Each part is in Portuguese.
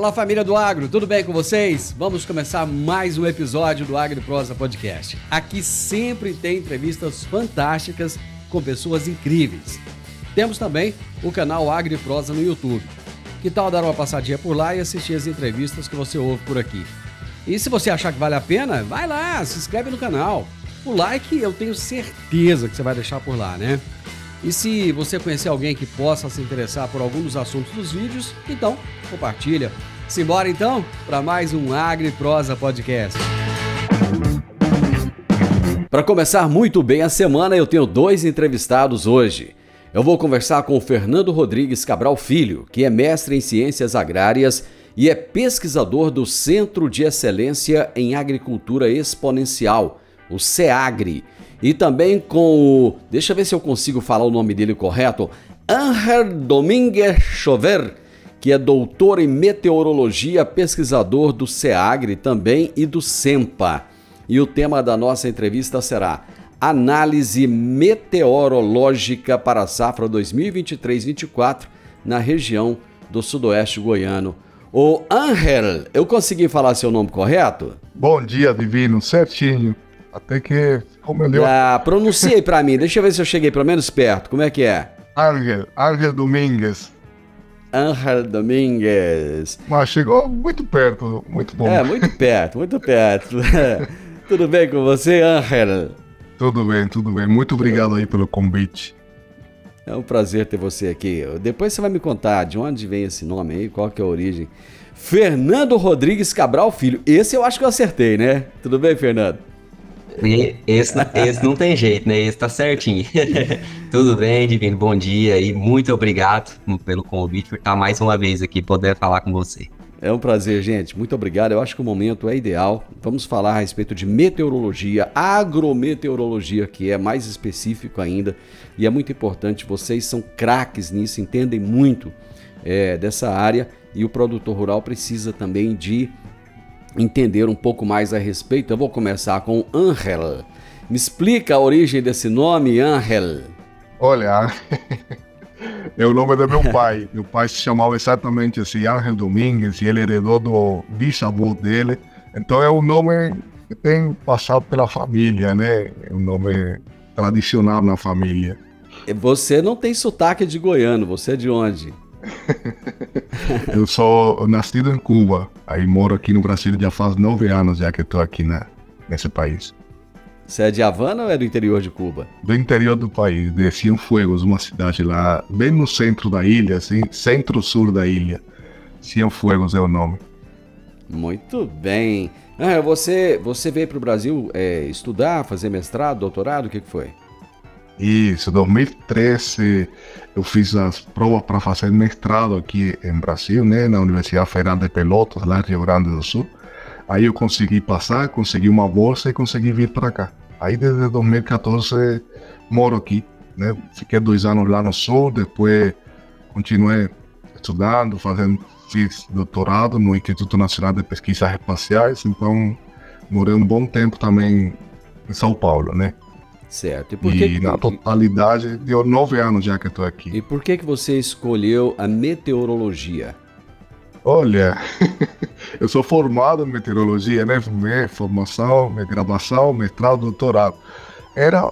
Fala, família do Agro, tudo bem com vocês? Vamos começar mais um episódio do AgriProsa Podcast. Aqui sempre tem entrevistas fantásticas com pessoas incríveis. Temos também o canal AgriProsa no YouTube. Que tal dar uma passadinha por lá e assistir as entrevistas que você ouve por aqui? E se você achar que vale a pena, vai lá, se inscreve no canal. O like eu tenho certeza que você vai deixar por lá, né? E se você conhecer alguém que possa se interessar por algum dos assuntos dos vídeos, então compartilha. Simbora então para mais um AgriProsa Podcast. Para começar muito bem a semana, eu tenho dois entrevistados hoje. Eu vou conversar com o Fernando Rodrigues Cabral Filho, que é mestre em Ciências Agrárias e é pesquisador do Centro de Excelência em Agricultura Exponencial, o CEAGRE. E também com o, deixa eu ver se eu consigo falar o nome dele correto, Ángel Domínguez Chover, que é doutor em meteorologia, pesquisador do CEAGRE também e do SEMPA. E o tema da nossa entrevista será Análise Meteorológica para a safra 2023-24 na região do Sudoeste Goiano. Ô Ángel, eu consegui falar seu nome correto? Bom dia, Divino, certinho. Até que ficou melhor. Pronunciei pra mim, deixa eu ver se eu cheguei pelo menos perto. Como é que é? Ángel Domínguez. Ángel Domínguez. Mas chegou muito perto, muito bom. Muito perto, muito perto. Tudo bem com você, Ángel? Tudo bem. Muito obrigado aí pelo convite. É um prazer ter você aqui. Depois você vai me contar de onde vem esse nome aí, qual que é a origem. Fernando Rodrigues Cabral Filho. Esse eu acho que eu acertei, né? Tudo bem, Fernando? Esse não tem jeito, né? Esse tá certinho. Tudo bem, Divino? Bom dia e muito obrigado pelo convite, por estar mais uma vez aqui, poder falar com você. É um prazer, gente. Muito obrigado. Eu acho que o momento é ideal. Vamos falar a respeito de meteorologia, agrometeorologia, que é mais específico ainda. E é muito importante. Vocês são craques nisso, entendem muito dessa área. E o produtor rural precisa também de entender um pouco mais a respeito. Eu vou começar com Ángel. Me explica a origem desse nome, Ángel. Olha, é o nome do meu pai. Meu pai se chamava exatamente assim, Ángel Domínguez, e ele heredou do bisavô dele. Então é um nome que tem passado pela família, né? É um nome tradicional na família. Você não tem sotaque de goiano, você é de onde? Eu sou nascido em Cuba, aí moro aqui no Brasil já faz 9 anos já que estou aqui nesse país. Você é de Havana ou é do interior de Cuba? Do interior do país, de Cienfuegos, uma cidade lá, bem no centro da ilha, assim, centro-sul da ilha. Cienfuegos é o nome. Muito bem. Você veio para o Brasil estudar, fazer mestrado, doutorado, o que foi? Isso, em 2013 eu fiz as provas para fazer mestrado aqui em Brasil, né, na Universidade Federal de Pelotas, lá em Rio Grande do Sul. Aí eu consegui passar, consegui uma bolsa e consegui vir para cá. Aí desde 2014 moro aqui, né, fiquei 2 anos lá no Sul, depois continuei estudando, fiz doutorado no Instituto Nacional de Pesquisas Espaciais, então morei um bom tempo também em São Paulo, né. Certo. E, na totalidade, deu 9 anos já que estou aqui. E por que você escolheu a meteorologia? Olha, eu sou formado em meteorologia, né? Minha formação, minha graduação, mestrado, doutorado. Era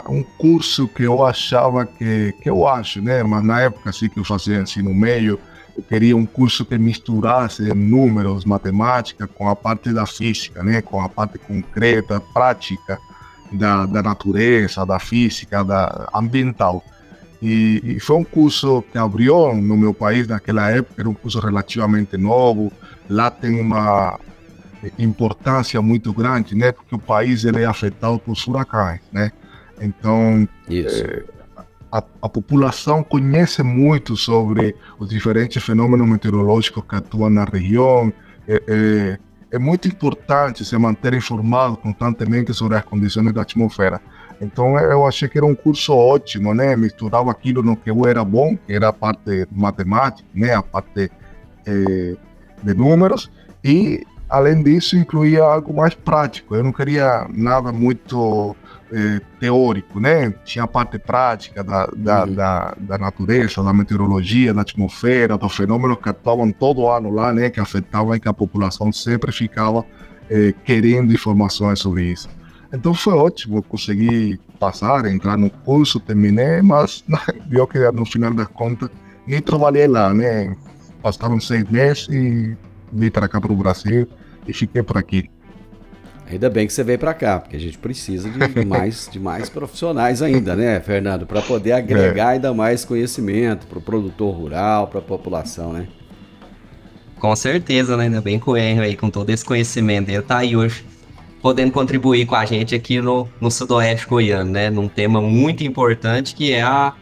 um curso que eu achava que eu acho, né? Mas na época assim, que eu fazia ensino médio, eu queria um curso que misturasse números, matemática com a parte da física, né? Com a parte concreta, prática da natureza, da física, da ambiental. E foi um curso que abriu no meu país naquela época, era um curso relativamente novo. Lá tem uma importância muito grande, né? Porque o país ele é afetado por furacões, né? Então, a população conhece muito sobre os diferentes fenômenos meteorológicos que atuam na região. É muito importante se manter informado constantemente sobre as condições da atmosfera. Então eu achei que era um curso ótimo, né? Misturava aquilo no que eu era bom, que era a parte matemática, né? A parte de números, e Além disso, incluía algo mais prático. Eu não queria nada muito teórico, né? Tinha a parte prática da natureza, da meteorologia, da atmosfera, dos fenômenos que atuavam todo ano lá, né? Que afetavam e que a população sempre ficava querendo informações sobre isso. Então foi ótimo, consegui passar, entrar no curso, terminei, mas viu que no final das contas nem trabalhei lá, né? Passaram 6 meses e vim para cá para o Brasil e fiquei por aqui. Ainda bem que você veio para cá, porque a gente precisa de mais profissionais ainda, né, Fernando? Para poder agregar ainda mais conhecimento para o produtor rural, para a população, né? Com certeza, né? Ainda bem que o Henry aí, com todo esse conhecimento, ele tá aí hoje podendo contribuir com a gente aqui no Sudoeste Goiano, né? Num tema muito importante que é a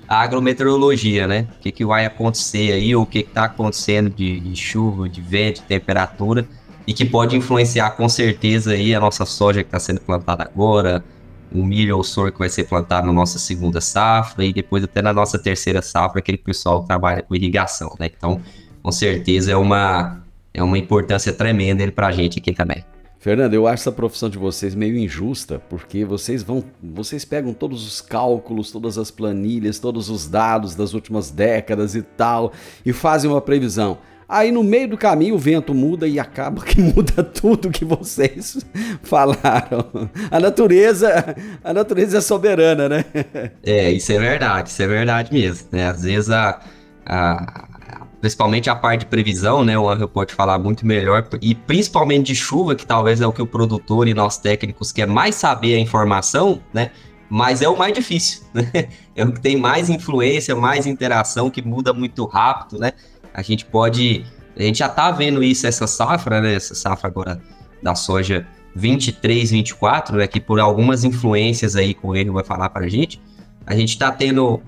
agrometeorologia, né? O que vai acontecer aí, ou o que está acontecendo de chuva, de vento, de temperatura, e que pode influenciar com certeza aí a nossa soja que está sendo plantada agora, o milho ou o sorgo que vai ser plantado na nossa segunda safra, e depois até na nossa terceira safra, aquele pessoal que trabalha com irrigação, né? Então, com certeza é uma importância tremenda para a gente aqui também. Fernando, eu acho essa profissão de vocês meio injusta, porque vocês pegam todos os cálculos, todas as planilhas, todos os dados das últimas décadas e tal, e fazem uma previsão. Aí no meio do caminho o vento muda e acaba que muda tudo que vocês falaram. A natureza é soberana, né? Isso é verdade mesmo, né? Às vezes principalmente a parte de previsão, né? O Angel pode falar muito melhor, e principalmente de chuva, que talvez é o que o produtor e nós técnicos quer mais saber a informação, né? Mas é o mais difícil, né? É o que tem mais influência, mais interação, que muda muito rápido, né? A gente já tá vendo isso essa safra, né? Essa safra agora da soja 23, 24, né? Que por algumas influências aí, com ele vai falar pra gente, a gente tá tendo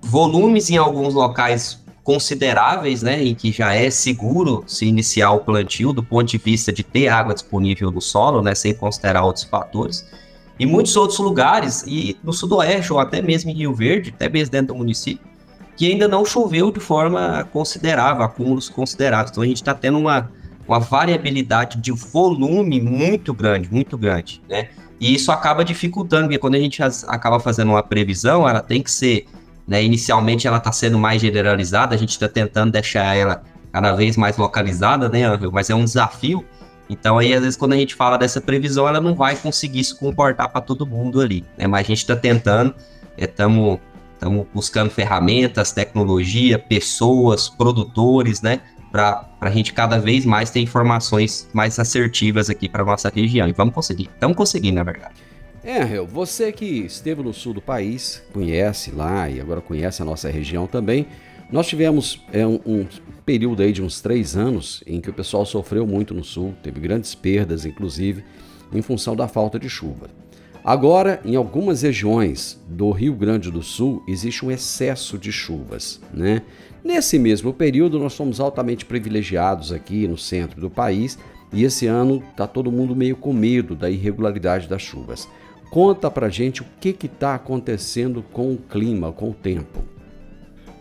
volumes em alguns locais consideráveis, né, em que já é seguro se iniciar o plantio do ponto de vista de ter água disponível no solo, né, sem considerar outros fatores. E muitos outros lugares, e no Sudoeste, ou até mesmo em Rio Verde, até mesmo dentro do município, que ainda não choveu de forma considerável, acúmulos consideráveis. Então a gente está tendo uma variabilidade de volume muito grande, né? E isso acaba dificultando, porque quando a gente acaba fazendo uma previsão, ela tem que ser, né, inicialmente ela está sendo mais generalizada, a gente está tentando deixar ela cada vez mais localizada, né, mas é um desafio. Então aí às vezes quando a gente fala dessa previsão, ela não vai conseguir se comportar para todo mundo ali, né? Mas a gente está tentando, estamos buscando ferramentas, tecnologia, pessoas, produtores, né, para a gente cada vez mais ter informações mais assertivas aqui para nossa região. E estamos conseguindo, na verdade. Você que esteve no sul do país, conhece lá e agora conhece a nossa região também. Nós tivemos um período aí de uns 3 anos em que o pessoal sofreu muito no sul, teve grandes perdas, inclusive, em função da falta de chuva. Agora, em algumas regiões do Rio Grande do Sul, existe um excesso de chuvas, né? Nesse mesmo período, nós fomos altamente privilegiados aqui no centro do país e esse ano está todo mundo meio com medo da irregularidade das chuvas. Conta pra gente o que está acontecendo com o clima, com o tempo.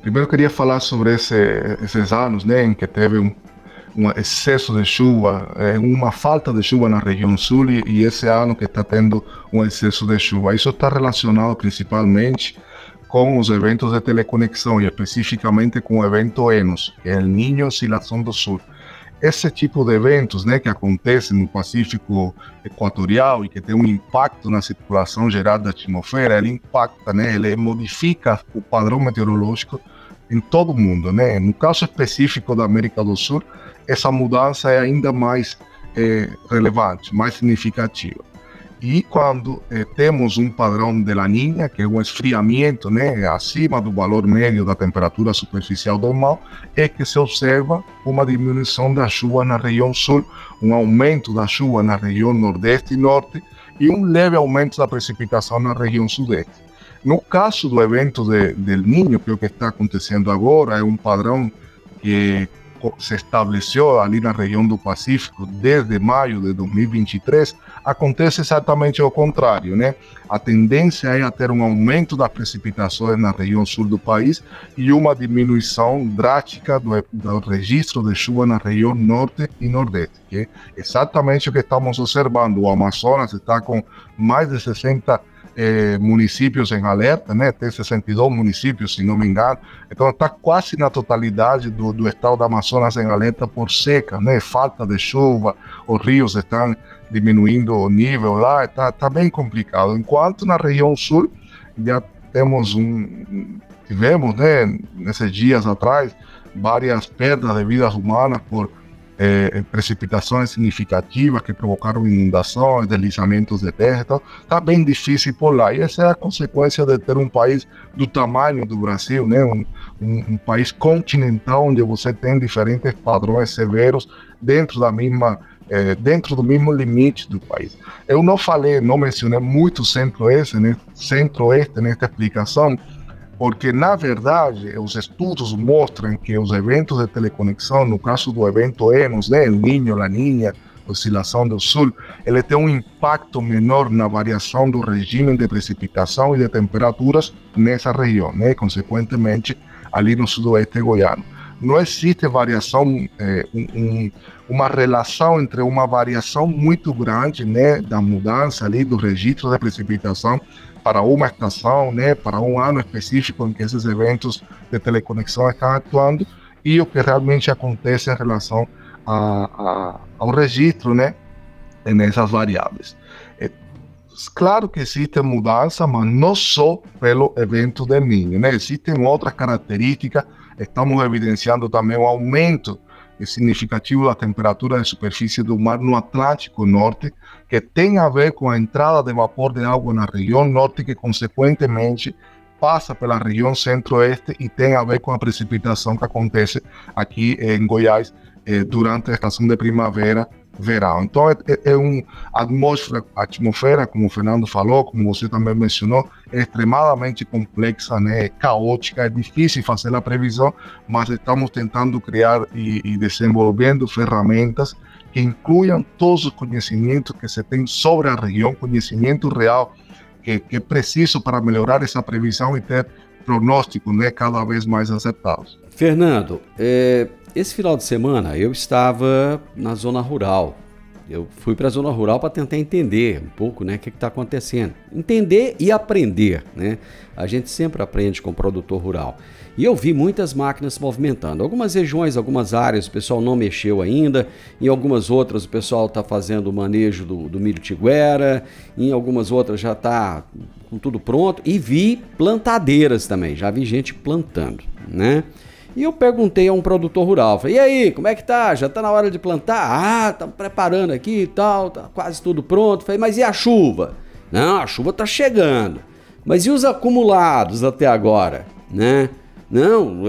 Primeiro eu queria falar sobre esses anos, né, em que teve um excesso de chuva, uma falta de chuva na região sul e esse ano que está tendo um excesso de chuva. Isso está relacionado principalmente com os eventos de teleconexão e especificamente com o evento ENOS, que é El Niño Oscilação do Sul. Esse tipo de eventos, né, que acontecem no Pacífico Equatorial e que tem um impacto na circulação geral da atmosfera, ele impacta, né, ele modifica o padrão meteorológico em todo o mundo, né? No caso específico da América do Sul, essa mudança é ainda mais relevante, mais significativa. E quando temos um padrão de La Niña, que é um esfriamento, né, acima do valor médio da temperatura superficial normal, é que se observa uma diminuição da chuva na região sul, um aumento da chuva na região nordeste e norte e um leve aumento da precipitação na região sudeste. No caso do evento del Niño, que é o que está acontecendo agora, é um padrão que se estabeleceu ali na região do Pacífico desde maio de 2023, acontece exatamente ao contrário, né? A tendência é a ter um aumento das precipitações na região sul do país e uma diminuição drástica do registro de chuva na região norte e nordeste, que é exatamente o que estamos observando. O Amazonas está com mais de 60 municípios em alerta, né? Tem 62 municípios, se não me engano. Então está quase na totalidade do estado do Amazonas em alerta por seca, né? Falta de chuva, os rios estão diminuindo o nível lá, está bem complicado. Enquanto na região sul já tivemos, né, nesses dias atrás, várias perdas de vidas humanas por precipitações significativas que provocaram inundações, deslizamentos de terra. Então está bem difícil por lá, e essa é a consequência de ter um país do tamanho do Brasil, né? Um país continental onde você tem diferentes padrões severos dentro do mesmo limite do país. Eu não mencionei muito Centro-Oeste, né? Centro-Oeste nesta explicação, porque, na verdade, os estudos mostram que os eventos de teleconexão, no caso do evento ENOS, né, El Niño, La Niña, oscilação do sul, ele tem um impacto menor na variação do regime de precipitação e de temperaturas nessa região, né, consequentemente, ali no sudoeste goiano. Não existe variação, uma relação entre uma variação muito grande, né, da mudança ali do registro de precipitação para uma estação, né, para um ano específico em que esses eventos de teleconexão estão atuando, e o que realmente acontece em relação ao registro, né, nessas variáveis. Claro que existe mudança, mas não só pelo evento del Niño, né? Existem outras características. Estamos evidenciando também o aumento significativo da temperatura de superfície do mar no Atlântico Norte, que tem a ver com a entrada de vapor de água na região norte, que consequentemente passa pela região centro-oeste e tem a ver com a precipitação que acontece aqui em Goiás durante a estação de primavera, verão. Então é uma atmosfera, como o Fernando falou, como você também mencionou, é extremamente complexa, né? É caótica, é difícil fazer a previsão, mas estamos tentando criar e desenvolvendo ferramentas que incluam todos os conhecimentos que se tem sobre a região, conhecimento real que é preciso para melhorar essa previsão e ter prognósticos, né, cada vez mais acertados. Fernando, esse final de semana eu estava na zona rural. Eu fui para a zona rural para tentar entender um pouco, né, o que está acontecendo. Entender e aprender, né? A gente sempre aprende com o produtor rural. E eu vi muitas máquinas se movimentando. Algumas regiões, algumas áreas, o pessoal não mexeu ainda. Em algumas outras, o pessoal está fazendo o manejo do milho tiguera. Em algumas outras já está com tudo pronto. E vi plantadeiras também. Já vi gente plantando, né? E eu perguntei a um produtor rural, falei, e aí, como é que tá? Já tá na hora de plantar? Ah, estamos preparando aqui e tal, tá quase tudo pronto. Falei, mas e a chuva? Não, a chuva tá chegando. Mas e os acumulados até agora, né? Não,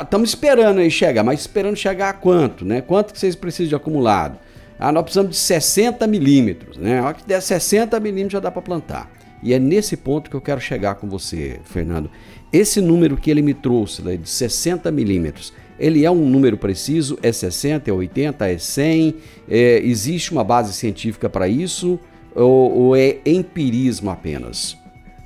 estamos esperando aí chegar, mas esperando chegar a quanto, né? Quanto que vocês precisam de acumulado? Ah, nós precisamos de 60 milímetros, né? A hora que der 60 milímetros já dá para plantar. E é nesse ponto que eu quero chegar com você, Fernando. Esse número que ele me trouxe, né, de 60 milímetros, ele é um número preciso? É 60, é 80, é 100? Existe uma base científica para isso? Ou é empirismo apenas?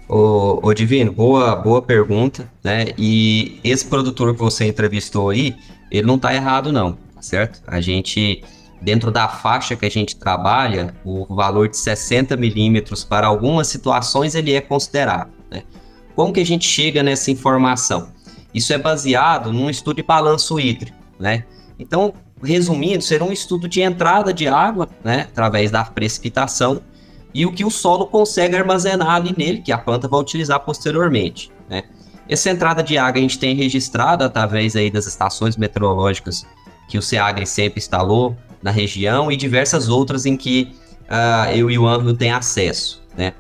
Ô Divino, boa pergunta, né? E esse produtor que você entrevistou aí, ele não está errado não, tá certo? A gente, dentro da faixa que a gente trabalha, o valor de 60 milímetros para algumas situações ele é considerado, né? Como que a gente chega nessa informação? Isso é baseado num estudo de balanço hídrico, né? Então, resumindo, será um estudo de entrada de água, né, através da precipitação, e o que o solo consegue armazenar ali nele, que a planta vai utilizar posteriormente, né? Essa entrada de água a gente tem registrado através aí das estações meteorológicas que o SEAGRE sempre instalou na região e diversas outras em que eu e o Ângelo tem acesso, né?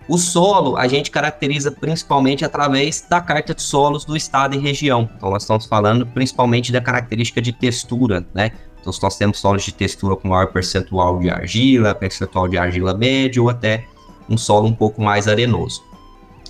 O solo a gente caracteriza principalmente através da carta de solos do estado e região. Então nós estamos falando principalmente da característica de textura, né? Então se nós temos solos de textura com maior percentual de argila médio ou até um solo um pouco mais arenoso.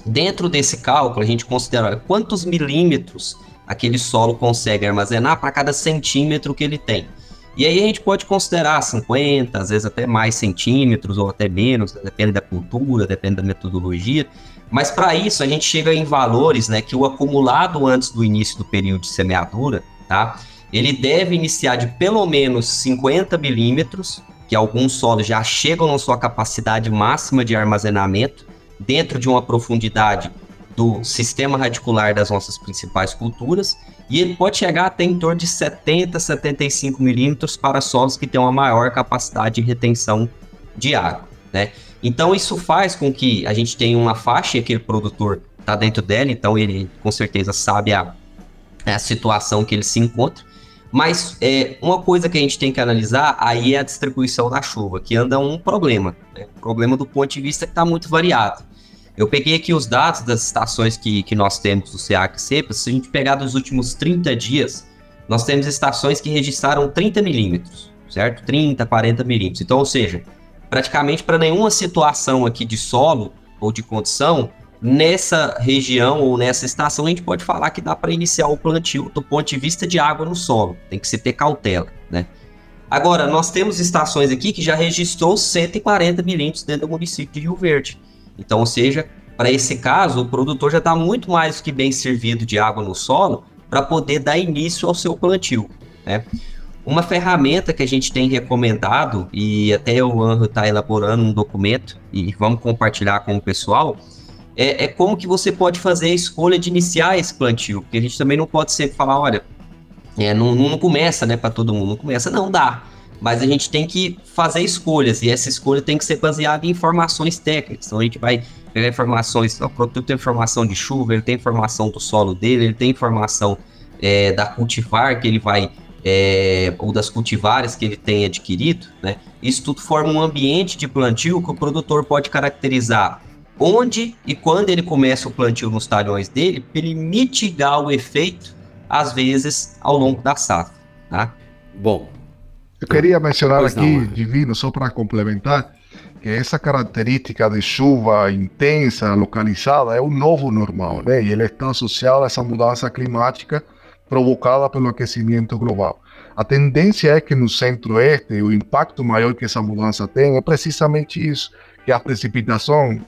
Dentro desse cálculo a gente considera quantos milímetros aquele solo consegue armazenar para cada centímetro que ele tem. E aí a gente pode considerar 50, às vezes até mais centímetros ou até menos, depende da cultura, depende da metodologia. Mas para isso a gente chega em valores, né, que o acumulado antes do início do período de semeadura, tá, ele deve iniciar de pelo menos 50 milímetros, que alguns solos já chegam na sua capacidade máxima de armazenamento, dentro de uma profundidade do sistema radicular das nossas principais culturas, e ele pode chegar até em torno de 70, 75 milímetros para solos que têm uma maior capacidade de retenção de água, né? Então isso faz com que a gente tenha uma faixa e aquele produtor está dentro dela, então ele com certeza sabe a situação que ele se encontra. Mas uma coisa que a gente tem que analisar aí é a distribuição da chuva, que anda um problema, né? Problema do ponto de vista que está muito variado. Eu peguei aqui os dados das estações que nós temos do SEAC CEPAS. Se a gente pegar dos últimos 30 dias, nós temos estações que registraram 30 milímetros, certo? 30, 40 milímetros. Então, ou seja, praticamente para nenhuma situação aqui de solo ou de condição, nessa região ou nessa estação a gente pode falar que dá para iniciar o plantio do ponto de vista de água no solo. Tem que se ter cautela, né? Agora, nós temos estações aqui que já registrou 140 milímetros dentro do município de Rio Verde. Então, ou seja, para esse caso, o produtor já está muito mais do que bem servido de água no solo para poder dar início ao seu plantio, né? Uma ferramenta que a gente tem recomendado, e até o Anjo está elaborando um documento, e vamos compartilhar com o pessoal, é como que você pode fazer a escolha de iniciar esse plantio, porque a gente também não pode sempre falar, olha, não começa, né, para todo mundo, não começa, não dá. Mas a gente tem que fazer escolhas, e essa escolha tem que ser baseada em informações técnicas. Então a gente vai pegar informações, o produtor tem informação de chuva, ele tem informação do solo dele, ele tem informação da cultivar que ele vai, ou das cultivares que ele tem adquirido, né? Isso tudo forma um ambiente de plantio que o produtor pode caracterizar onde e quando ele começa o plantio nos talhões dele, para ele mitigar o efeito, às vezes, ao longo da safra, tá? Bom, eu queria mencionar aqui, não, Divino, só para complementar, que essa característica de chuva intensa, localizada, é o novo normal, né? E ele está associado a essa mudança climática provocada pelo aquecimento global. A tendência é que no centro-oeste, o impacto maior que essa mudança tem é precisamente isso, que a precipitação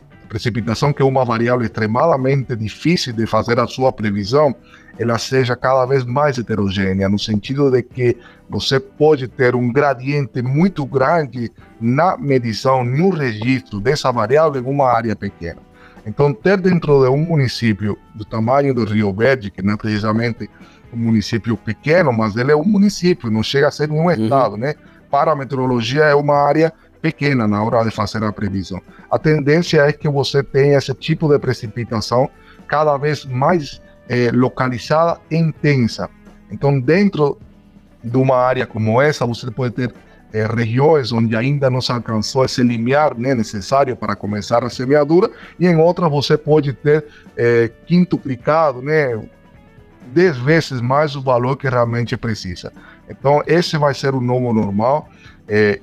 que é uma variável extremamente difícil de fazer a sua previsão, ela seja cada vez mais heterogênea, no sentido de que você pode ter um gradiente muito grande na medição, no registro dessa variável em uma área pequena. Então, ter dentro de um município do tamanho do Rio Verde, que não é precisamente um município pequeno, mas ele é um município, não chega a ser um estado, né? Para a meteorologia é uma área pequena na hora de fazer a previsão. A tendência é que você tenha esse tipo de precipitação cada vez mais localizada e intensa. Então, dentro de uma área como essa, você pode ter regiões onde ainda não se alcançou esse limiar, né, necessário para começar a semeadura, e em outras você pode ter quintuplicado, né, 10 vezes mais o valor que realmente precisa. Então, esse vai ser o novo normal.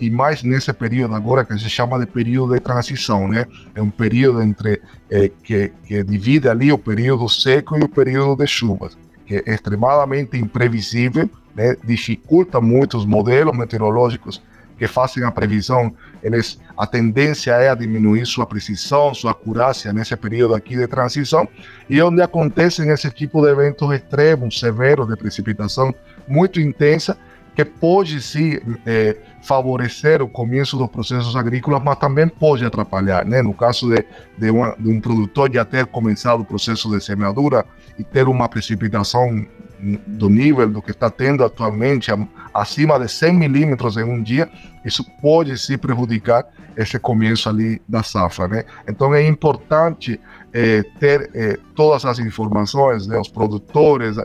E mais nesse período agora que se chama de período de transição, né? É um período entre que divide ali o período seco e o período de chuvas, que é extremadamente imprevisível, né? Dificulta muito os modelos meteorológicos que fazem a previsão. A tendência é a diminuir sua precisão, sua acurácia nesse período aqui de transição, e onde acontecem esse tipo de eventos extremos, severos, de precipitação muito intensa, que pode sim favorecer o começo dos processos agrícolas, mas também pode atrapalhar, né? No caso de um produtor já ter começado o processo de semeadura e ter uma precipitação do nível do que está tendo atualmente, acima de 100 milímetros em um dia, isso pode sim prejudicar esse começo ali da safra, né? Então é importante ter todas as informações, né? Os produtores,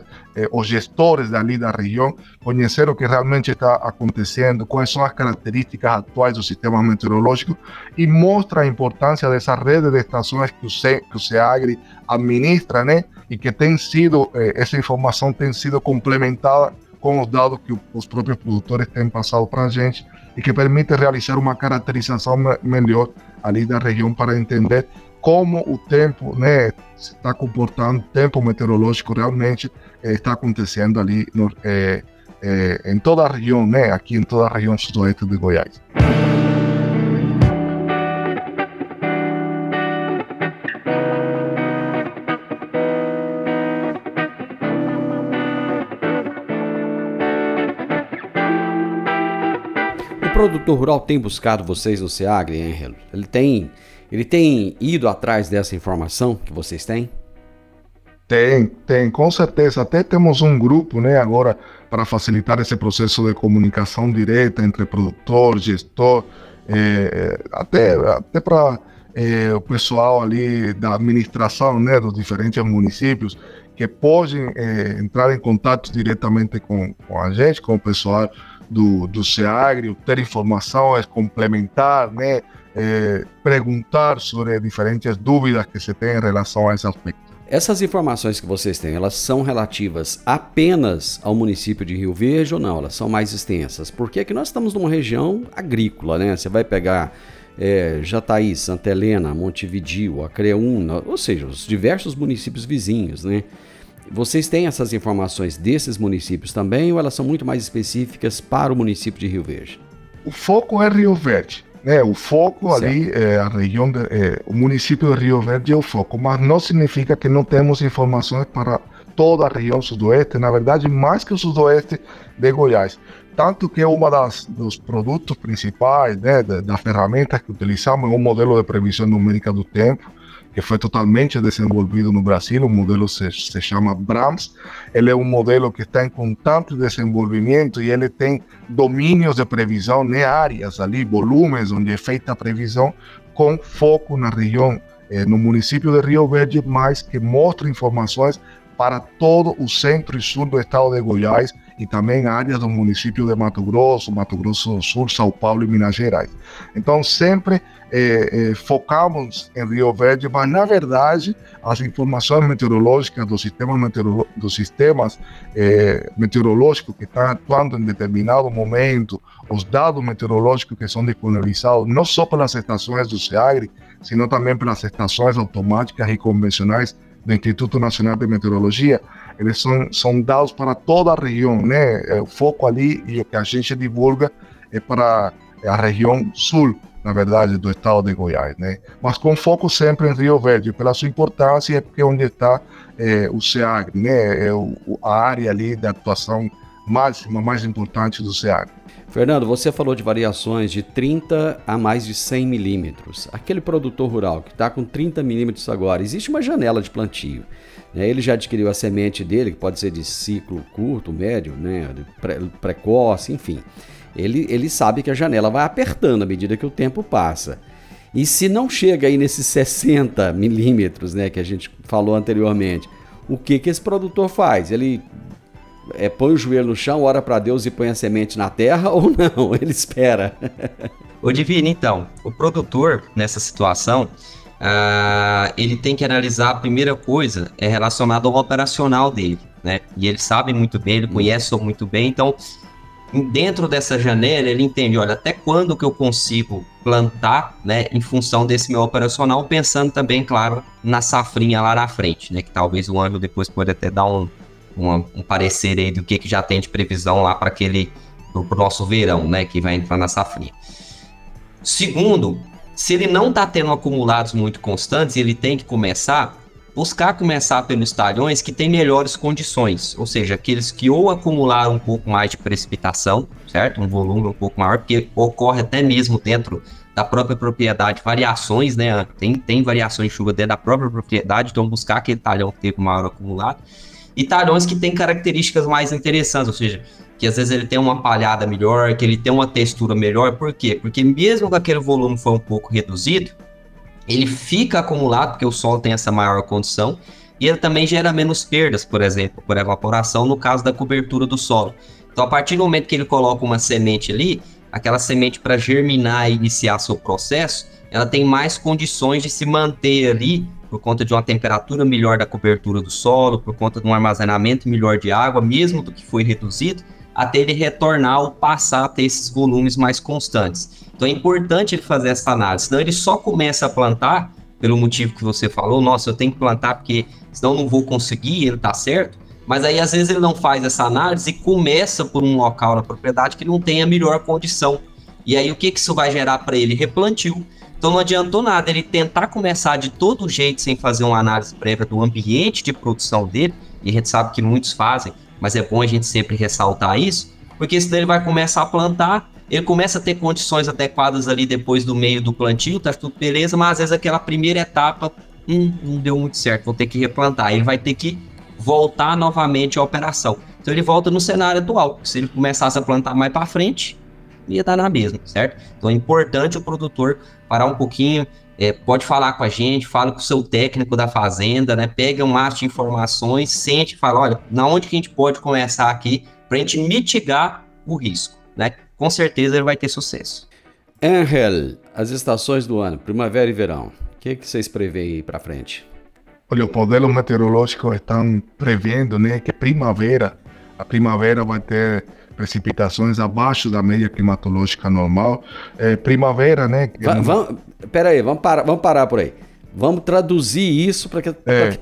os gestores dali da região, conhecer o que realmente está acontecendo, quais são as características atuais do sistema meteorológico, e mostra a importância dessa rede de estações que o SEAGRE administra, né? E que tem sido, essa informação tem sido complementada com os dados que os próprios produtores têm passado para a gente, e que permite realizar uma caracterização melhor ali da região para entender como o tempo, né, se está comportando, o tempo meteorológico realmente está acontecendo ali em toda a região, né, aqui em toda a região sudoeste de Goiás. O produtor rural tem buscado vocês no SEAGRE, Ângelo? Ele tem ido atrás dessa informação que vocês têm? Tem, com certeza. Até temos um grupo, né, agora para facilitar esse processo de comunicação direta entre produtor, gestor, até para o pessoal ali da administração, né, dos diferentes municípios, que podem entrar em contato diretamente com a gente, com o pessoal do SEAGRE, ter informações, complementar, né, perguntar sobre diferentes dúvidas que se tem em relação a esse aspecto. Essas informações que vocês têm, elas são relativas apenas ao município de Rio Verde ou não? Elas são mais extensas? Porque aqui nós estamos numa região agrícola, né? Você vai pegar Jataí, Santa Helena, Montevidéu, Acreúna, ou seja, os diversos municípios vizinhos, né? Vocês têm essas informações desses municípios também ou elas são muito mais específicas para o município de Rio Verde? O foco é Rio Verde, né? O foco certo. Ali é a região, o município de Rio Verde é o foco, mas não significa que não temos informações para toda a região sudoeste, na verdade mais que o sudoeste de Goiás. Tanto que dos produtos principais, né, da ferramenta que utilizamos é um modelo de previsão numérica do tempo, que foi totalmente desenvolvido no Brasil. O modelo se chama BRAMS. Ele é um modelo que está em constante desenvolvimento e ele tem domínios de previsão, né, áreas ali, volumes onde é feita a previsão, com foco na região, no município de Rio Verde, mas que mostra informações para todo o centro e sul do estado de Goiás e também áreas do município de Mato Grosso do Sul, São Paulo e Minas Gerais. Então sempre focamos em Rio Verde, mas na verdade as informações meteorológicas dos sistemas meteorológicos que estão atuando em determinado momento, os dados meteorológicos que são disponibilizados não só pelas estações do SEAGRE, sino também pelas estações automáticas e convencionais do Instituto Nacional de Meteorologia, eles são dados para toda a região, né? O foco ali e o que a gente divulga é para a região sul, na verdade, do estado de Goiás, né? Mas com foco sempre em Rio Verde, pela sua importância, porque é onde está o SEAGRE, né? A área ali de atuação máxima, mais importante do SEAGRE. Fernando, você falou de variações de 30 a mais de 100 milímetros. Aquele produtor rural que está com 30 milímetros agora, existe uma janela de plantio. Ele já adquiriu a semente dele, que pode ser de ciclo curto, médio, né, precoce, enfim. Ele sabe que a janela vai apertando à medida que o tempo passa. E se não chega aí nesses 60 milímetros, né, que a gente falou anteriormente, o que esse produtor faz? Ele põe o joelho no chão, ora para Deus e põe a semente na terra ou não? Ele espera. Ô Divino, então, o produtor nessa situação, ele tem que analisar, a primeira coisa é relacionada ao operacional dele, né? E ele sabe muito bem, ele conhece muito bem, então dentro dessa janela ele entende, olha, até quando que eu consigo plantar, né, em função desse meu operacional, pensando também, claro, na safrinha lá na frente, né? Que talvez o Ângelo depois pode até dar um parecer aí do que já tem de previsão lá para pro nosso verão, né, que vai entrar na safrinha. Segundo, se ele não está tendo acumulados muito constantes, ele tem que buscar começar pelos talhões que têm melhores condições, ou seja, aqueles que ou acumularam um pouco mais de precipitação, certo? Um volume um pouco maior, porque ocorre até mesmo dentro da própria propriedade variações, né? Tem variações de chuva dentro da própria propriedade, então buscar aquele talhão que teve maior acumulado. E talhões que têm características mais interessantes, ou seja, que às vezes ele tem uma palhada melhor, que ele tem uma textura melhor. Por quê? Porque mesmo que aquele volume for um pouco reduzido, ele fica acumulado, porque o solo tem essa maior condição, e ele também gera menos perdas, por exemplo, por evaporação, no caso da cobertura do solo. Então, a partir do momento que ele coloca uma semente ali, aquela semente para germinar e iniciar seu processo, ela tem mais condições de se manter ali, por conta de uma temperatura melhor da cobertura do solo, por conta de um armazenamento melhor de água, mesmo do que foi reduzido, até ele retornar ou passar a ter esses volumes mais constantes. Então é importante ele fazer essa análise, senão ele só começa a plantar pelo motivo que você falou, nossa, eu tenho que plantar porque senão eu não vou conseguir, ele tá certo. Mas aí, às vezes, ele não faz essa análise e começa por um local na propriedade que não tem a melhor condição. E aí, o que isso vai gerar para ele? Replantio. Então, não adiantou nada ele tentar começar de todo jeito sem fazer uma análise prévia do ambiente de produção dele, e a gente sabe que muitos fazem, mas é bom a gente sempre ressaltar isso, porque senão ele vai começar a plantar, ele começa a ter condições adequadas ali depois do meio do plantio, tá tudo beleza, mas às vezes aquela primeira etapa, não deu muito certo, vou ter que replantar. Ele vai ter que voltar novamente à operação. Então ele volta no cenário atual. Se ele começasse a plantar mais para frente, ia estar na mesma, certo? Então é importante o produtor parar um pouquinho, pode falar com a gente, fala com o seu técnico da fazenda, né? Pega um maço de informações, sente e fala, olha, na onde que a gente pode começar aqui para a gente mitigar o risco, né? Com certeza ele vai ter sucesso. Angel, as estações do ano, primavera e verão, o que vocês preveem aí para frente? Olha, os modelos meteorológicos estão prevendo, né, que a primavera vai ter precipitações abaixo da média climatológica normal. Primavera, né? Peraí, vamos parar por aí. Vamos traduzir isso para que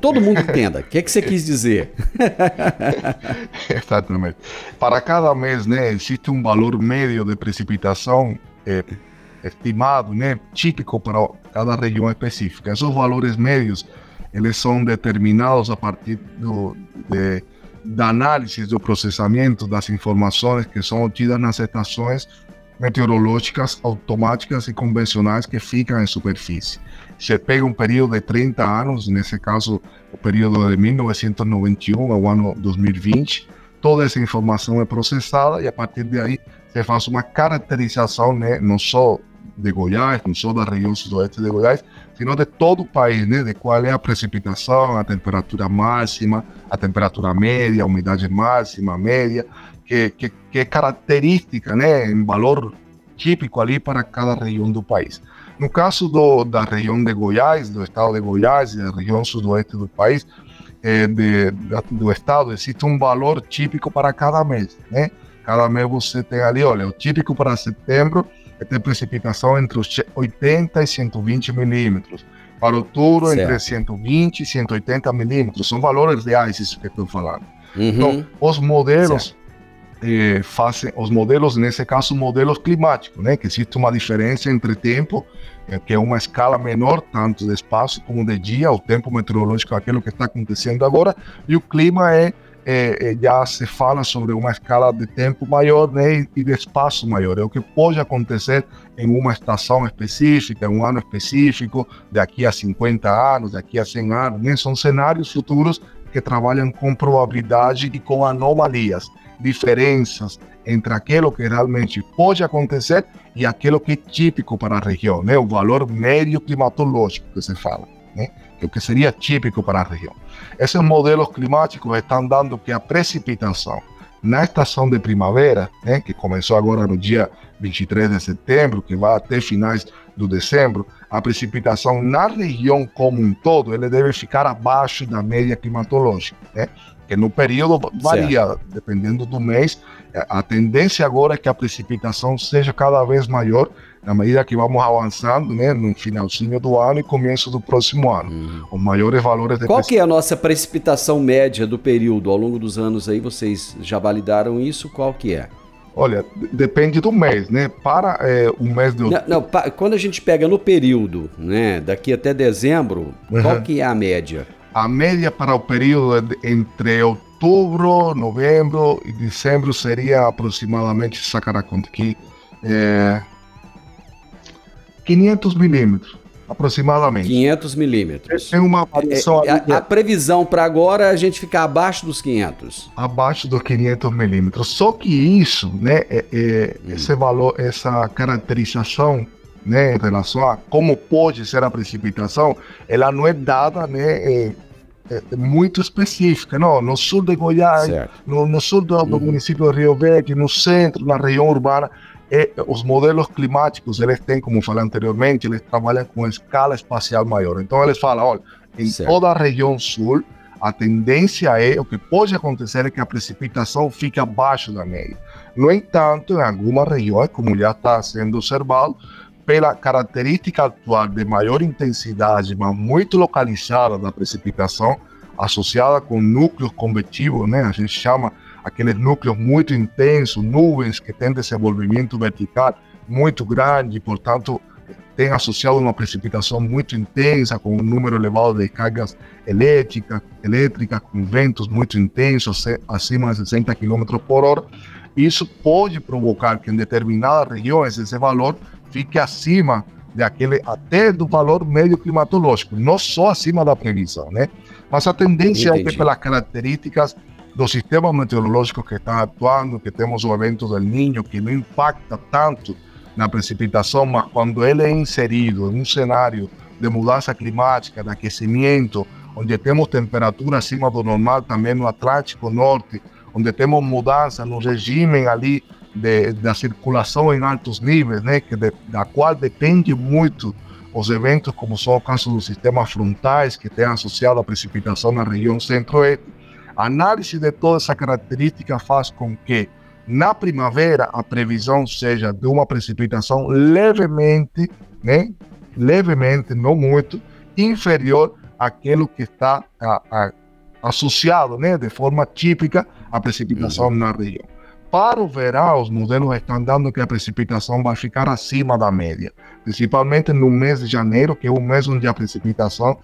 todo mundo entenda. O que você quis dizer? Exatamente. Para cada mês, né, existe um valor médio de precipitação estimado, né, típico para cada região específica. Esses valores médios, eles são determinados a partir da análise do processamento das informações que são obtidas nas estações meteorológicas automáticas e convencionais que ficam em superfície. Você pega um período de 30 anos, nesse caso o período de 1991 ao ano 2020, toda essa informação é processada e a partir daí você faz uma caracterização, né, não só de Goiás, não só da região sudoeste de Goiás, sino de todo o país, né, de qual é a precipitação, a temperatura máxima, a temperatura média, a umidade máxima, média, que é característica, né, em valor típico ali para cada região do país. No caso da região de Goiás, do estado de Goiás e da região sudoeste do país, do estado, existe um valor típico para cada mês, né? Cada mês você tem ali, olha, o típico para setembro é ter precipitação entre os 80 e 120 milímetros. Para outubro, certo, entre 120 e 180 milímetros. São valores reais, isso que eu estou falando. Uhum. Então, os modelos fazem, os modelos, nesse caso, modelos climáticos, né? Que existe uma diferença entre tempo, que é uma escala menor, tanto de espaço como de dia, o tempo meteorológico é aquilo que está acontecendo agora, e o clima já se fala sobre uma escala de tempo maior, né, e de espaço maior. É o que pode acontecer em uma estação específica, em um ano específico, daqui a 50 anos, daqui a 100 anos. Né? São cenários futuros que trabalham com probabilidade e com anomalias, diferenças entre aquilo que realmente pode acontecer e aquilo que é típico para a região, né? O valor médio climatológico que se fala, né? O que seria típico para a região. Esses modelos climáticos estão dando que a precipitação na estação de primavera, né, que começou agora no dia 23 de setembro, que vai até finais de dezembro, a precipitação na região como um todo, ele deve ficar abaixo da média climatológica, né? Que no período varia, certo, dependendo do mês. A tendência agora é que a precipitação seja cada vez maior na medida que vamos avançando, né, no finalzinho do ano e começo do próximo ano. Os maiores valores de Qual que é a nossa precipitação média do período? Ao longo dos anos aí, vocês já validaram isso? Qual que é? Olha, depende do mês, né? Para o mês de outubro... Quando a gente pega no período, né, daqui até dezembro, qual que é a média? A média para o período entre outubro, novembro e dezembro seria aproximadamente, sacar a conta aqui, 500 milímetros, aproximadamente. 500 milímetros. Tem uma variação a previsão para agora é a gente ficar abaixo dos 500. Abaixo dos 500 milímetros. Só que isso, né, esse valor, essa caracterização, né, em relação a como pode ser a precipitação, ela não é dada, né, muito específica, não? No sul de Goiás, no sul do município de Rio Verde, no centro, na região urbana, os modelos climáticos, eles têm, como falei anteriormente, eles trabalham com escala espacial maior. Então eles falam, olha, em toda a região sul, a tendência o que pode acontecer é que a precipitação fique abaixo da média. No entanto, em algumas regiões, como já está sendo observado, pela característica atual de maior intensidade, mas muito localizada da precipitação, associada com núcleos convectivos, né? A gente chama aqueles núcleos muito intensos, nuvens que têm desenvolvimento vertical muito grande, portanto, tem associado uma precipitação muito intensa, com um número elevado de cargas elétricas, com ventos muito intensos, acima de 60 km por hora. Isso pode provocar que em determinadas regiões esse valor fique acima até do valor médio climatológico, não só acima da previsão, né? Mas a tendência é que, pelas características dos sistemas meteorológicos que estão atuando, que temos o evento del Niño, que não impacta tanto na precipitação, mas quando ele é inserido em um cenário de mudança climática, de aquecimento, onde temos temperatura acima do normal também no Atlântico Norte, onde temos mudança no regime ali da circulação em altos níveis, né, da qual depende muito os eventos, como são o caso dos sistemas frontais, que têm associado a precipitação na região centro-oeste. A análise de toda essa característica faz com que, na primavera, a previsão seja de uma precipitação levemente, não muito, inferior àquilo que está associado, né, de forma típica à precipitação na região. Para o verão, os modelos estão dando que a precipitação vai ficar acima da média, principalmente no mês de janeiro, que é um mês onde a precipitação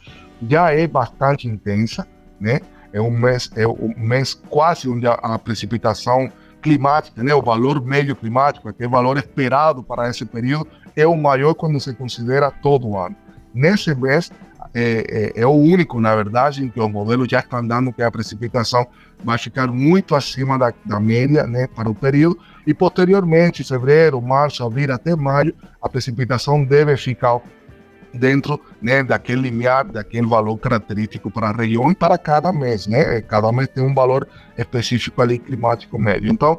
já é bastante intensa, né? É um mês quase onde a precipitação climática, né, o valor médio climático, aquele valor esperado para esse período, é o maior quando se considera todo o ano. Nesse mês, é o único, na verdade, em que os modelos já estão dando que a precipitação vai ficar muito acima da média, né, para o período, e posteriormente, fevereiro, março, abril até maio, a precipitação deve ficar dentro, né, daquele limiar, daquele valor característico para a região e para cada mês, né? Cada mês tem um valor específico ali climático médio. Então,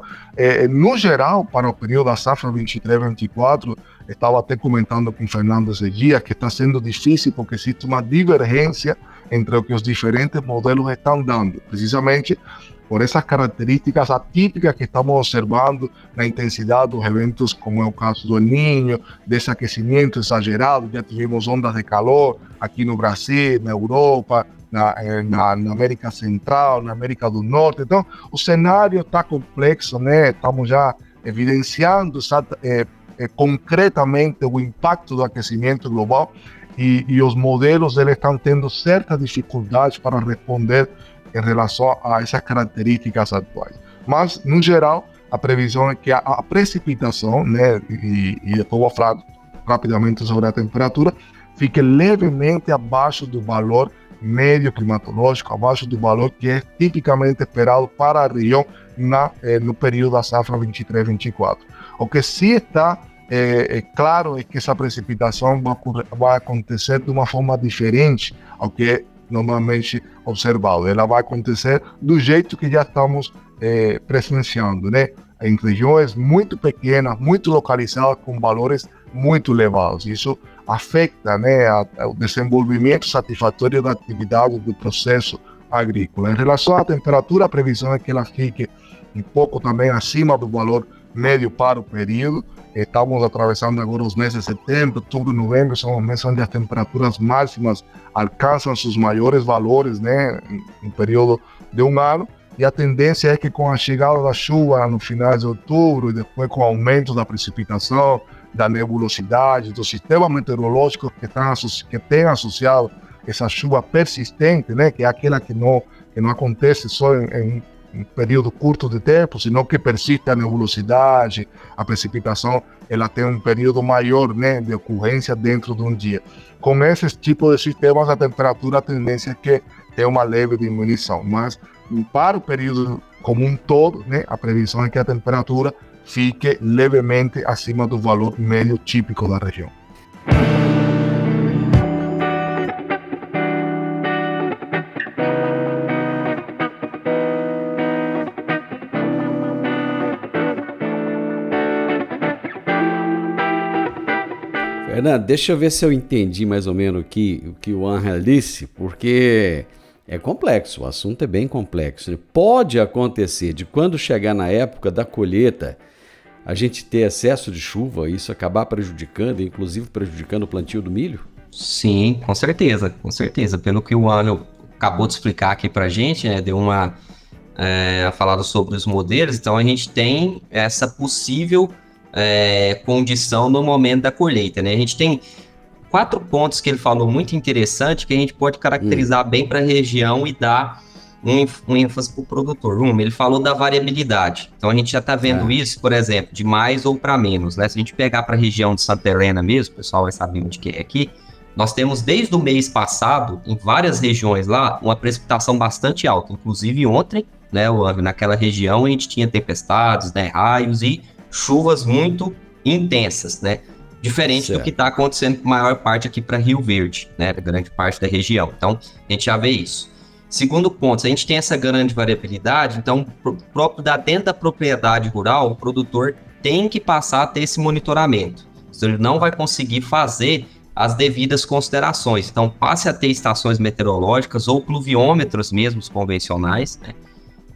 no geral, para o período da safra 23-24, estava até comentando com o Fernando esse dia que está sendo difícil porque existe uma divergência entre o que os diferentes modelos estão dando, precisamente por essas características atípicas que estamos observando na intensidade dos eventos, como é o caso do El Niño, desse aquecimento exagerado. Já tivemos ondas de calor aqui no Brasil, na Europa, na América Central, na América do Norte. Então, o cenário está complexo, né? Estamos já evidenciando concretamente o impacto do aquecimento global e os modelos eles estão tendo certas dificuldades para responder em relação a essas características atuais. Mas, no geral, a previsão é que a precipitação, né, e depois vou falar rapidamente sobre a temperatura, fique levemente abaixo do valor médio climatológico, abaixo do valor que é tipicamente esperado para a região no período da safra 23-24. O que sim está claro é que essa precipitação vai acontecer de uma forma diferente ao que é normalmente observado. Ela vai acontecer do jeito que já estamos presenciando, né? Em regiões muito pequenas, muito localizadas, com valores muito elevados. Isso afeta, né, o desenvolvimento satisfatório da atividade do processo agrícola. Em relação à temperatura, a previsão é que ela fique um pouco também acima do valor médio para o período. Estamos atravessando agora os meses de setembro, outubro, novembro, são os meses onde as temperaturas máximas alcançam seus maiores valores, né, no período de um ano. E a tendência é que com a chegada da chuva no final de outubro e depois com o aumento da precipitação, da nebulosidade, do sistema meteorológico que tem associado essa chuva persistente, né, que é aquela que não acontece só em um período curto de tempo, senão que persiste a nebulosidade, a precipitação, ela tem um período maior, né, de ocorrência dentro de um dia. Com esses tipos de sistemas, a temperatura, a tendência é que tem uma leve diminuição, mas para o período como um todo, né, a previsão é que a temperatura fique levemente acima do valor médio típico da região. Fernando, deixa eu ver se eu entendi mais ou menos o que o Ángel disse, porque é complexo, o assunto é bem complexo. Pode acontecer de quando chegar na época da colheita, a gente ter excesso de chuva e isso acabar prejudicando, inclusive prejudicando o plantio do milho? Sim, com certeza, com certeza. Pelo que o Anderson acabou de explicar aqui pra gente, né, deu uma falada sobre os modelos, então a gente tem essa possível condição no momento da colheita, né? A gente tem 4 pontos que ele falou muito interessante que a gente pode caracterizar bem para a região e dar um ênfase para o produtor. Ele falou da variabilidade. Então a gente já está vendo isso, por exemplo, de mais ou para menos, né? Se a gente pegar para a região de Santa Helena mesmo, o pessoal vai saber onde que é aqui, nós temos desde o mês passado, em várias regiões lá, uma precipitação bastante alta. Inclusive ontem, né, naquela região a gente tinha tempestades, né, raios e chuvas muito intensas, né? Diferente do que está acontecendo com a maior parte aqui para Rio Verde, né? Grande parte da região. Então, a gente já vê isso. Segundo ponto, se a gente tem essa grande variabilidade, então, próprio dentro da propriedade rural, o produtor tem que passar a ter esse monitoramento. Então, ele não vai conseguir fazer as devidas considerações. Então, passe a ter estações meteorológicas ou pluviômetros mesmo convencionais, né?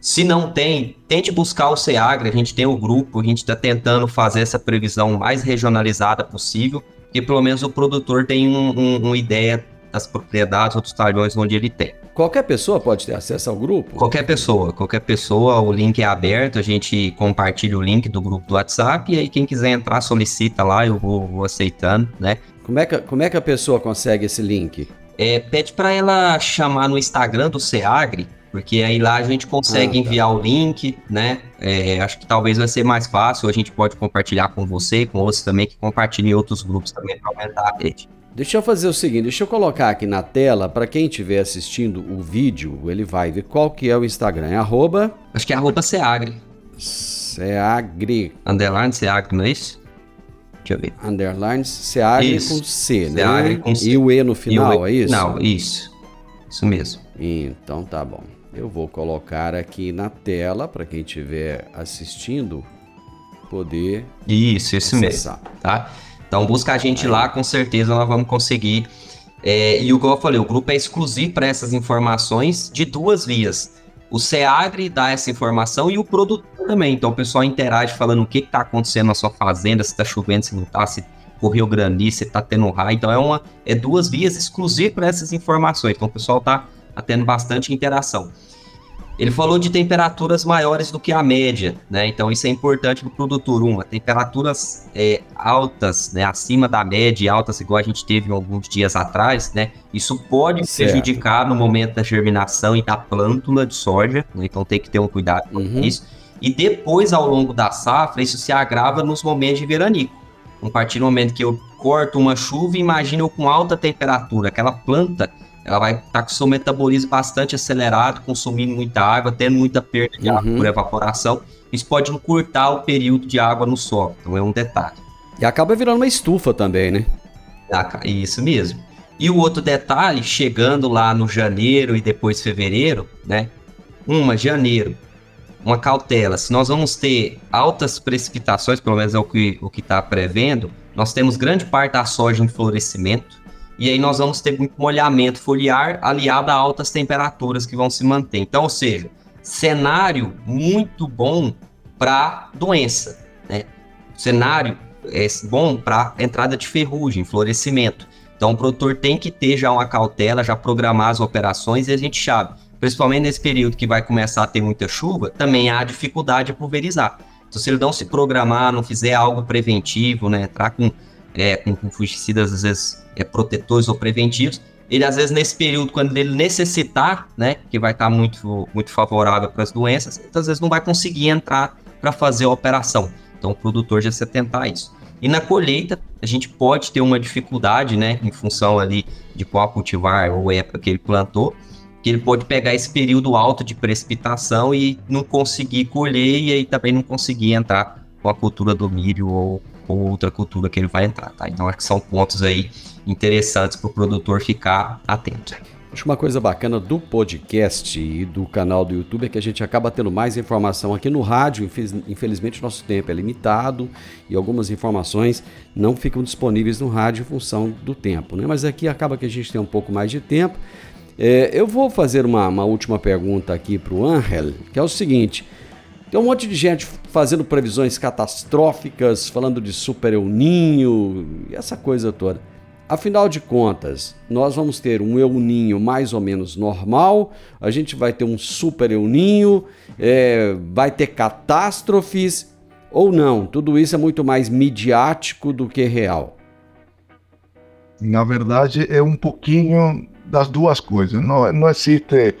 Se não tem, tente buscar o SEAGRE, a gente tem o grupo, a gente está tentando fazer essa previsão mais regionalizada possível, que pelo menos o produtor tem uma ideia das propriedades ou dos talhões onde ele tem. Qualquer pessoa pode ter acesso ao grupo? Qualquer pessoa, o link é aberto, a gente compartilha o link do grupo do WhatsApp, e aí quem quiser entrar solicita lá, eu vou aceitando, né? Como é que a pessoa consegue esse link? Pede para ela chamar no Instagram do SEAGRE, porque aí lá a gente consegue enviar o link, né? Acho que talvez vai ser mais fácil, a gente pode compartilhar com você, com outros também, que compartilhem em outros grupos também para aumentar a rede. Deixa eu fazer o seguinte, deixa eu colocar aqui na tela, para quem estiver assistindo o vídeo, ele vai ver qual que é o Instagram, Acho que é @SEAGRE. SEAGRE. Underline SEAGRE, não é isso? Deixa eu ver. Underline SEAGRE isso. Com C, né? SEAGRE com C. E o E no final, é isso? Não, isso mesmo. Então tá bom. Eu vou colocar aqui na tela para quem estiver assistindo poder isso acessar. Mesmo, tá? Então busca a gente lá, com certeza nós vamos conseguir. E o que eu falei, o grupo é exclusivo para essas informações de 2 vias. O SEAGRE dá essa informação e o produtor também. Então o pessoal interage falando o que está acontecendo na sua fazenda, se está chovendo, se não está, se correu granizo, se está tendo raio. Então é 2 vias exclusivas para essas informações. Então o pessoal está tendo bastante interação. Ele falou de temperaturas maiores do que a média, né? Então isso é importante para o produtor. Temperaturas altas, né? Acima da média e altas, igual a gente teve alguns dias atrás, né? Isso pode prejudicar no momento da germinação e da plântula de soja, né? Então tem que ter um cuidado com isso. E depois, ao longo da safra, isso se agrava nos momentos de veranico. A partir do momento que eu corto uma chuva, imagina eu com alta temperatura, aquela planta, ela vai estar com o seu metabolismo bastante acelerado, consumindo muita água, tendo muita perda de água por evaporação. Isso pode encurtar o período de água no solo, então é um detalhe. E acaba virando uma estufa também, né? Isso mesmo. E o outro detalhe, chegando lá no janeiro e depois fevereiro, né? Janeiro, uma cautela. Se nós vamos ter altas precipitações, pelo menos é o que está prevendo, nós temos grande parte da soja em florescimento, e aí nós vamos ter muito molhamento foliar aliado a altas temperaturas que vão se manter. Então, ou seja, cenário muito bom para doença, né? Cenário bom para entrada de ferrugem, florescimento. Então, o produtor tem que ter já uma cautela, já programar as operações, e a gente sabe, principalmente nesse período que vai começar a ter muita chuva, também há dificuldade de pulverizar. Então, se ele não se programar, não fizer algo preventivo, né? Entrar com fungicidas, às vezes, protetores ou preventivos, ele às vezes nesse período, quando ele necessitar, né, que vai estar muito, muito favorável para as doenças, ele, às vezes não vai conseguir entrar para fazer a operação. Então o produtor já se atentar a isso. E na colheita, a gente pode ter uma dificuldade, né, em função ali de qual cultivar ou época que ele plantou, que ele pode pegar esse período alto de precipitação e não conseguir colher, e aí também não conseguir entrar com a cultura do milho ou outra cultura que ele vai entrar, tá? Então acho que são pontos aí interessantes para o produtor ficar atento. Acho que uma coisa bacana do podcast e do canal do YouTube é que a gente acaba tendo mais informação aqui no rádio. Infelizmente, nosso tempo é limitado e algumas informações não ficam disponíveis no rádio em função do tempo, né? Mas aqui acaba que a gente tem um pouco mais de tempo. Eu vou fazer uma última pergunta aqui para o Ángel, que é o seguinte: Tem um monte de gente fazendo previsões catastróficas, falando de super El Niño e essa coisa toda. Afinal de contas, nós vamos ter um El Niño mais ou menos normal, a gente vai ter um super El Niño, vai ter catástrofes ou não? Tudo isso é muito mais midiático do que real. Na verdade, é um pouquinho das duas coisas. Não existe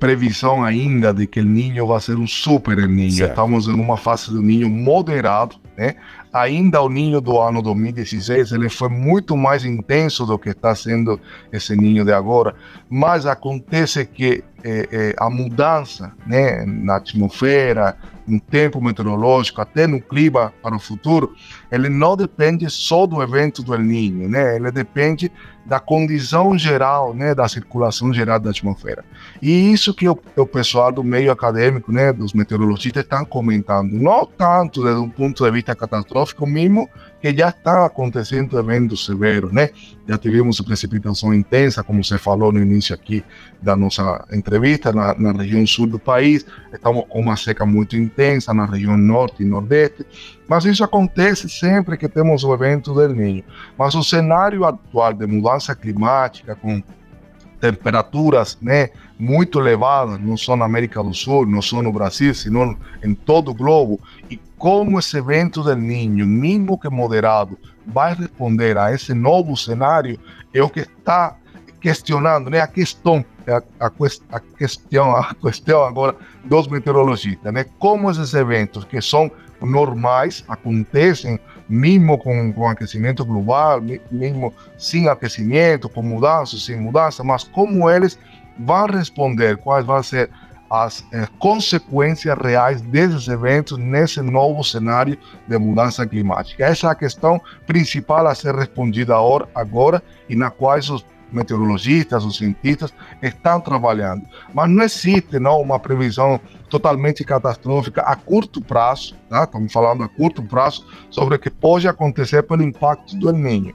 previsão ainda de que o Niño vai ser um super El Niño. Certo. Estamos em uma fase do Niño moderado, né? Ainda o Niño do ano 2016 ele foi muito mais intenso do que está sendo esse Niño de agora, mas acontece que a mudança, né, na atmosfera, no tempo meteorológico, até no clima para o futuro, ele não depende só do evento do El Niño, né? Ele depende da condição geral, né, da circulação geral da atmosfera. E isso que o pessoal do meio acadêmico, né, dos meteorologistas estão comentando, não tanto desde um ponto de vista catastrófico mesmo, que já está acontecendo eventos severos, né? Já tivemos precipitação intensa, como você falou no início aqui da nossa entrevista, na região sul do país, estamos com uma seca muito intensa na região norte e nordeste, mas isso acontece sempre que temos o evento do El Niño. Mas o cenário atual de mudança climática, com temperaturas, né, muito elevadas, não só na América do Sul, não só no Brasil, senão em todo o globo, e como esse evento del Niño, mesmo que moderado, vai responder a esse novo cenário, é o que está questionando, né, a questão agora dos meteorologistas, né, como esses eventos que são normais acontecem mesmo com aquecimento global, mesmo sem aquecimento, com mudança, sem mudança, mas como eles vão responder, quais vão ser as consequências reais desses eventos nesse novo cenário de mudança climática. Essa é a questão principal a ser respondida agora e na qual os meteorologistas, os cientistas estão trabalhando. Mas não existe uma previsão totalmente catastrófica a curto prazo, tá? Estamos falando a curto prazo sobre o que pode acontecer pelo impacto do El Niño.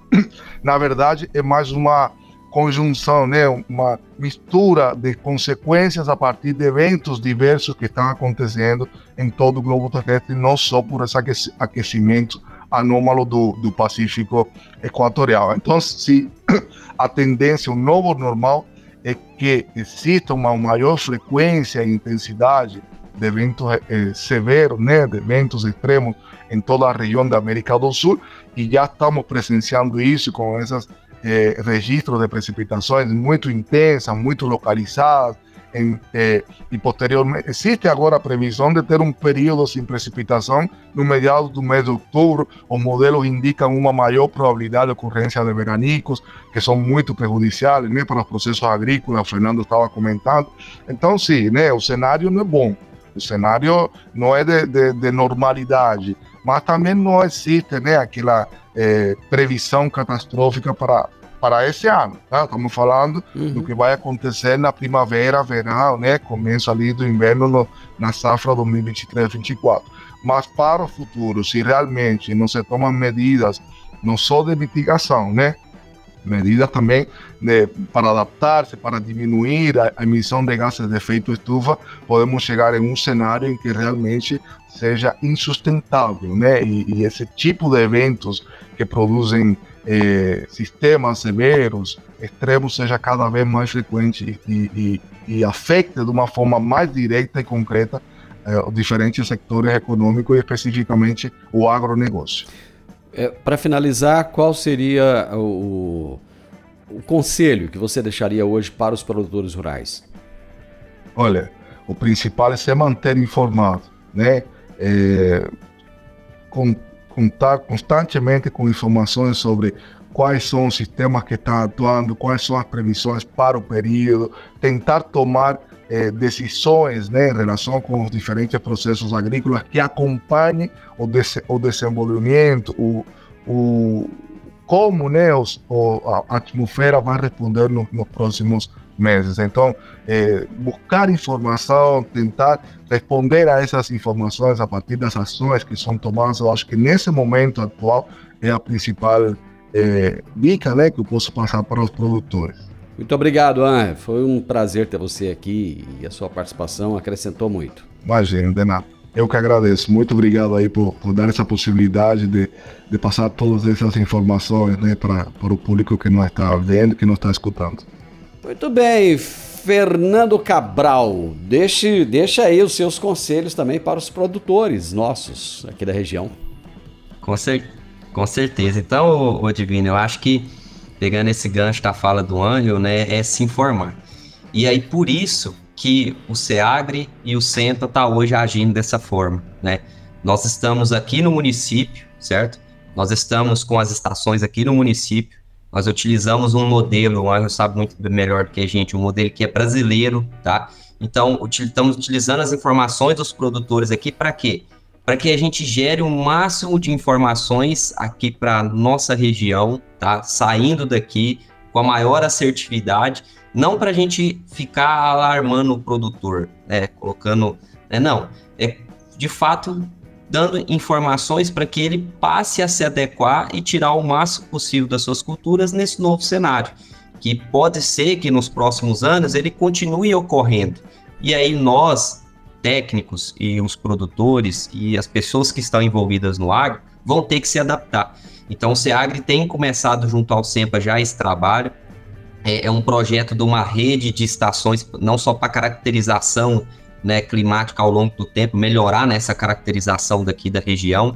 Na verdade, é mais uma conjunção, né? Uma mistura de consequências a partir de eventos diversos que estão acontecendo em todo o globo terrestre, não só por esse aquecimento anômalo do Pacífico Equatorial. Então, se a tendência, o novo normal, é que exista uma maior frequência e intensidade de eventos severos, né, de eventos extremos em toda a região da América do Sul, e já estamos presenciando isso com esses registros de precipitações muito intensas, muito localizadas, e posteriormente existe agora a previsão de ter um período sem precipitação no meados do mês de outubro. Os modelos indicam uma maior probabilidade de ocorrência de veranicos, que são muito prejudiciais, né, para os processos agrícolas. O Fernando estava comentando. Então, sim, né, o cenário não é bom, o cenário não é de normalidade, mas também não existe, né, aquela previsão catastrófica para esse ano, tá? Estamos falando do que vai acontecer na primavera, verão, né? Começo ali do inverno na safra 2023-24. Mas para o futuro, se realmente não se tomam medidas, não só de mitigação, né? Medidas também para adaptar-se, para diminuir a emissão de gases de efeito estufa, podemos chegar em um cenário em que realmente seja insustentável, né? E esse tipo de eventos que produzem sistemas severos, extremos, seja cada vez mais frequente e afete de uma forma mais direta e concreta os diferentes setores econômicos e especificamente o agronegócio. Para finalizar, qual seria o conselho que você deixaria hoje para os produtores rurais? Olha, o principal é se manter informado, né? Contar constantemente com informações sobre quais são os sistemas que estão atuando, quais são as previsões para o período, tentar tomar decisões, né, em relação com os diferentes processos agrícolas que acompanhem o desenvolvimento, como, né, a atmosfera vai responder nos próximos meses. Então, buscar informação, tentar responder a essas informações a partir das ações que são tomadas, eu acho que nesse momento atual é a principal dica, né, que eu posso passar para os produtores. Muito obrigado, Ana. Foi um prazer ter você aqui e a sua participação acrescentou muito. Imagina, de nada. Eu que agradeço. Muito obrigado aí por dar essa possibilidade de passar todas essas informações, né, para o público que não está vendo, que não está escutando. Muito bem, Fernando Cabral, deixa aí os seus conselhos também para os produtores nossos aqui da região. Com certeza. Então, ô Divino, eu acho que, pegando esse gancho da fala do Ângelo, né, é se informar. E aí, por isso que o SEAGRE e o Senta tá hoje agindo dessa forma, né? Nós estamos aqui no município, certo? Nós estamos com as estações aqui no município. Nós utilizamos um modelo, o Ângelo sabe muito melhor do que a gente, um modelo que é brasileiro, tá? Então, estamos utilizando as informações dos produtores aqui para quê? Para que a gente gere o máximo de informações aqui para nossa região, tá? Saindo daqui com a maior assertividade, não para a gente ficar alarmando o produtor, né? Colocando, não, é de fato dando informações para que ele passe a se adequar e tirar o máximo possível das suas culturas nesse novo cenário, que pode ser que nos próximos anos ele continue ocorrendo. E aí nós, técnicos e os produtores e as pessoas que estão envolvidas no agro vão ter que se adaptar. Então o SEAGRE tem começado junto ao SEMPA já esse trabalho. É um projeto de uma rede de estações, não só para caracterização, né, climática ao longo do tempo, melhorar nessa caracterização daqui da região,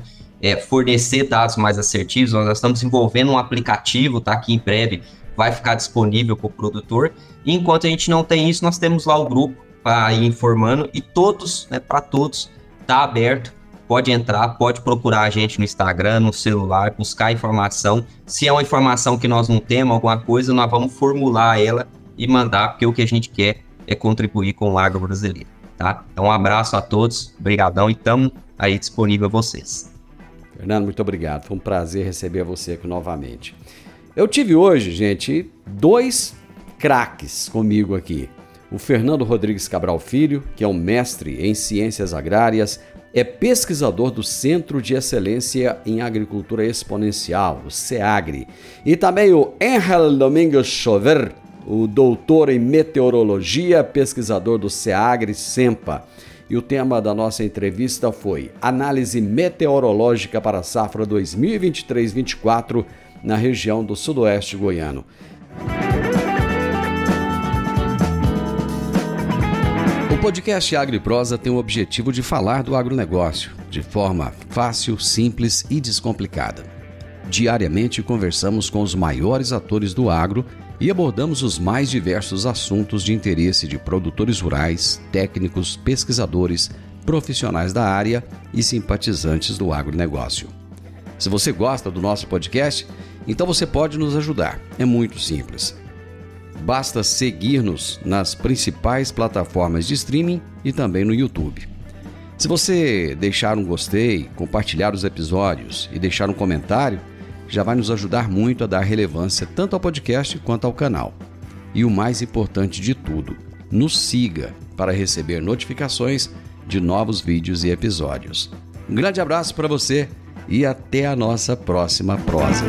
fornecer dados mais assertivos. Nós estamos desenvolvendo um aplicativo, tá, que em breve vai ficar disponível para o produtor. E enquanto a gente não tem isso, nós temos lá o grupo para ir informando, e todos, né, para todos, está aberto. Pode entrar, pode procurar a gente no Instagram, no celular, buscar informação. Se é uma informação que nós não temos, alguma coisa, nós vamos formular ela e mandar, porque o que a gente quer é contribuir com o agro brasileiro, tá? Então, um abraço a todos, brigadão, e estamos aí disponível a vocês. Fernando, muito obrigado. Foi um prazer receber você aqui novamente. Eu tive hoje, gente, 2 craques comigo aqui. O Fernando Rodrigues Cabral Filho, que é um mestre em ciências agrárias, é pesquisador do Centro de Excelência em Agricultura Exponencial, o SEAGRE. E também o Ángel Domingos Chover, o doutor em meteorologia, pesquisador do SEAGRE SEMPA. E o tema da nossa entrevista foi Análise Meteorológica para a Safra 2023-24 na região do Sudoeste Goiano. O podcast AgriProsa tem o objetivo de falar do agronegócio de forma fácil, simples e descomplicada. Diariamente conversamos com os maiores atores do agro e abordamos os mais diversos assuntos de interesse de produtores rurais, técnicos, pesquisadores, profissionais da área e simpatizantes do agronegócio. Se você gosta do nosso podcast, então você pode nos ajudar. É muito simples. Basta seguir-nos nas principais plataformas de streaming e também no YouTube. Se você deixar um gostei, compartilhar os episódios e deixar um comentário, já vai nos ajudar muito a dar relevância tanto ao podcast quanto ao canal. E o mais importante de tudo, nos siga para receber notificações de novos vídeos e episódios. Um grande abraço para você e até a nossa próxima prosa.